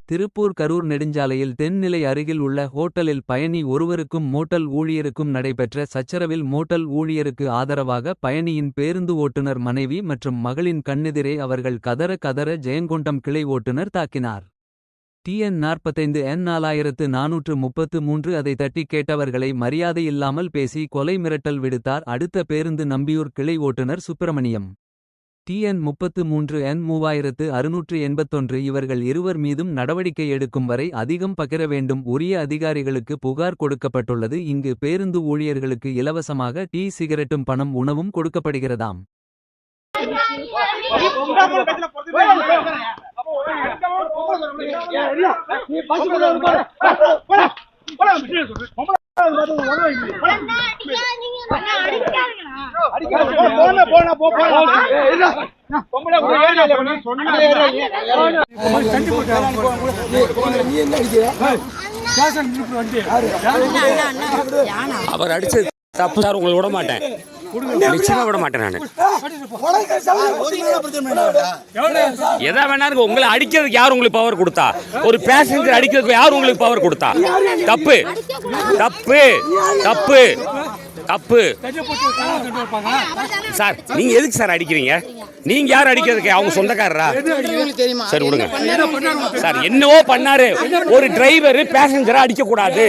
திருப்பூர் கரூர் நெடுஞ்சாலையில் தென்னிலை அருகில் உள்ள ஹோட்டலில் பயணி ஒருவருக்கும் மோட்டல் ஊழியருக்கும் நடைபெற்ற சச்சரவில் மோட்டல் ஊழியருக்கு ஆதரவாக பயணியின் பேருந்து ஓட்டுநர் மனைவி மற்றும் மகளின் கண்ணெதிரே அவர்கள் கதற ஜெயங்கொண்டம் கிளை ஓட்டுநர் தாக்கினார். TN 45 N 4433 அதை தட்டி கேட்டவர்களை மரியாதையில்லாமல் பேசி கொலை மிரட்டல் விடுத்தார். அடுத்த பேருந்து நம்பியூர் கிளை ஓட்டுநர் சுப்பிரமணியம். TN 33 N 3681 இவர்கள் இருவர் மீதும் நடவடிக்கை எடுக்கும் வரை அதிகம் பகிர வேண்டும். உரிய அதிகாரிகளுக்கு புகார் கொடுக்கப்பட்டுள்ளது. இங்கு பேருந்து ஊழியர்களுக்கு இலவசமாக டீ சிகரெட்டும் பணம் உணவும் கொடுக்கப்படுகிறதாம். அவர் அடிச்சு தப்பு சார், உங்களை விட மாட்டேன், நிச்சயமா விட மாட்டேன். நான் எதா வேணாலும் உங்களை அடிக்கிறதுக்கு யார் உங்களுக்கு பவர் கொடுத்தா? ஒரு பேசஞ்சர் அடிக்கிறதுக்கு யார் உங்களுக்கு பவர் கொடுத்தா? தப்பு தப்பு தப்பு தப்பு சார். நீங்க எதுக்கு சார் அடிக்கிறீங்க? நீங்க யார் அடிக்கிறதுக்கு? அவங்க சொந்தக்காரரா? சரி விடுங்க சார். என்னவோ பண்ணாரு. ஒரு டிரைவர் பேசஞ்சரா அடிக்க கூடாது.